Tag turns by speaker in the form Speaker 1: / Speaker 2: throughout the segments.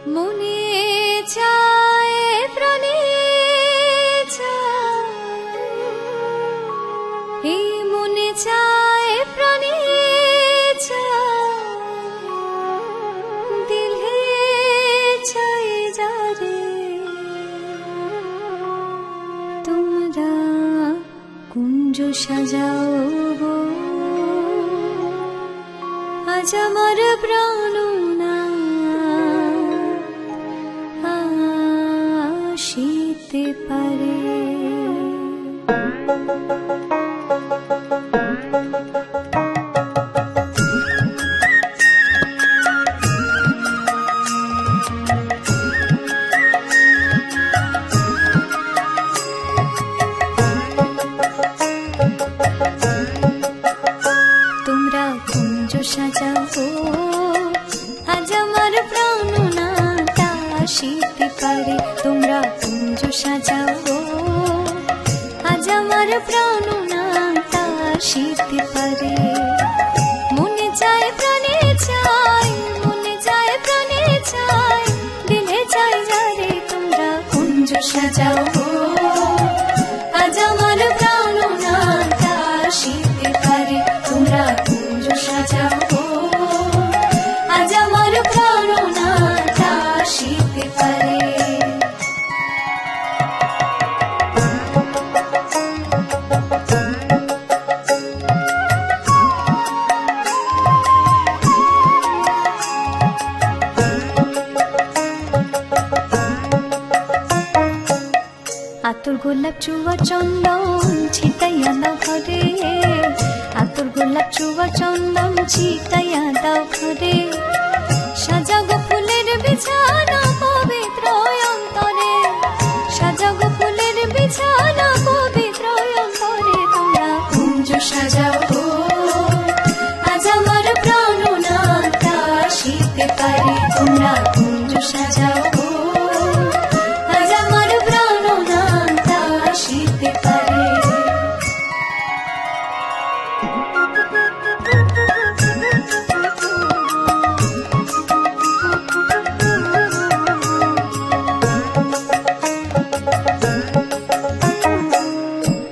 Speaker 1: মনে চায় প্রাণে চায়, এই মনে চায় প্রাণে চায়, দিলে চাই যারে তোমরা কুঞ্জ সাজাও গো, আজ আমার প্রাণ আসিতে পারে। তোমরা কুঞ্জ সাজাও গো, আজ আমার প্রাণনাটা আসিতে পারে। তোমরা কুঞ্জ সাজাও গো, আজ আমার প্রাণনাটা আসিতে পারে। মনে চায় প্রাণে চাই, মনে চায় প্রাণে চাই, দিলে চাই যারে তোমরা কুঞ্জ সাজাও গো, আজ আমার প্রাণনাটা আসিতে পারে। তোমরা কুঞ্জ সাজাও গো, আজ আমার প্রাণনাটা আসিতে পারে। আতর গোলাপ চুয়া চন্দন ছিটাইয়া দাও ঘরে, আতর গোলাপ চুয়া চন্দন ছিটাইয়া দাও ঘরে। সাজাগো ফুলের বিছানা পবিত্র অন্তরে, সাজাগো ফুলের বিছানা পবিত্র অন্তরে। তোমরা কুঞ্জ সাজাও গো, আজ আমার প্রাণনাটা আসিতে পারে। তোমরা কুঞ্জ সাজাও গো, আজ আমার প্রাণনাটা আসিতে পারে।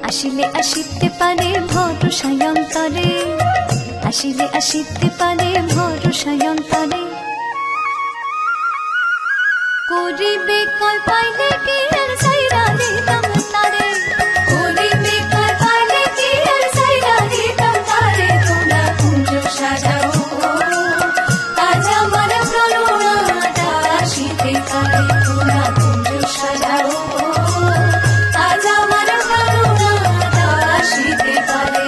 Speaker 1: আসিলে আসিতে পারে ভরসায় অন্তরে, আসিলে আসিতে পারে ভরসায় অন্তরে। করিবে কয় পাইলে কি আর সাইরা দিতাম তারে, করিবে কয় পাইলে কি আর সাইরা দিতাম তারে। তোমরা কুঞ্জ সাজাও গো, আজ আমার প্রাণনাটা আসিতে পারে। তোমরা কুঞ্জ সাজাও গো, আজ আমার প্রাণনাটা আসিতে পারে।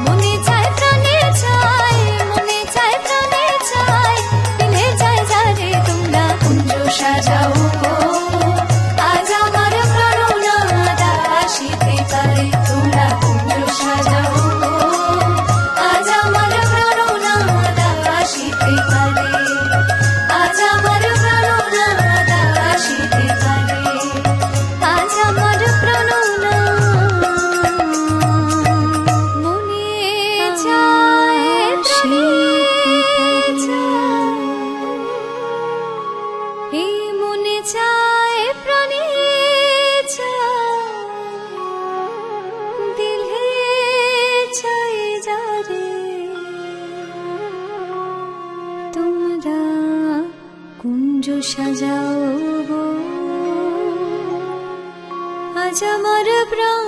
Speaker 1: মনে চায় প্রাণে চায়, মনে চায় প্রাণে চায়, দিলে চায় যারে তোমরা কুঞ্জ সাজাও গো, আজ আমার প্রাণনাটা আসিতে পারে। তোমরা কুঞ্জ সাজাও গো, আজ আমার প্রাণনাটা আসিতে পারে। আজ আমার প্রাণনাটা আসিতে পারে। আজ আমার প্রাণনা মনে চায় প্রাণে চায়, এই মনে চায় প্রাণে চায়, দিলে চাই যারে তোমরা কুঞ্জ সাজাও গো, আজ আমার প্রাণ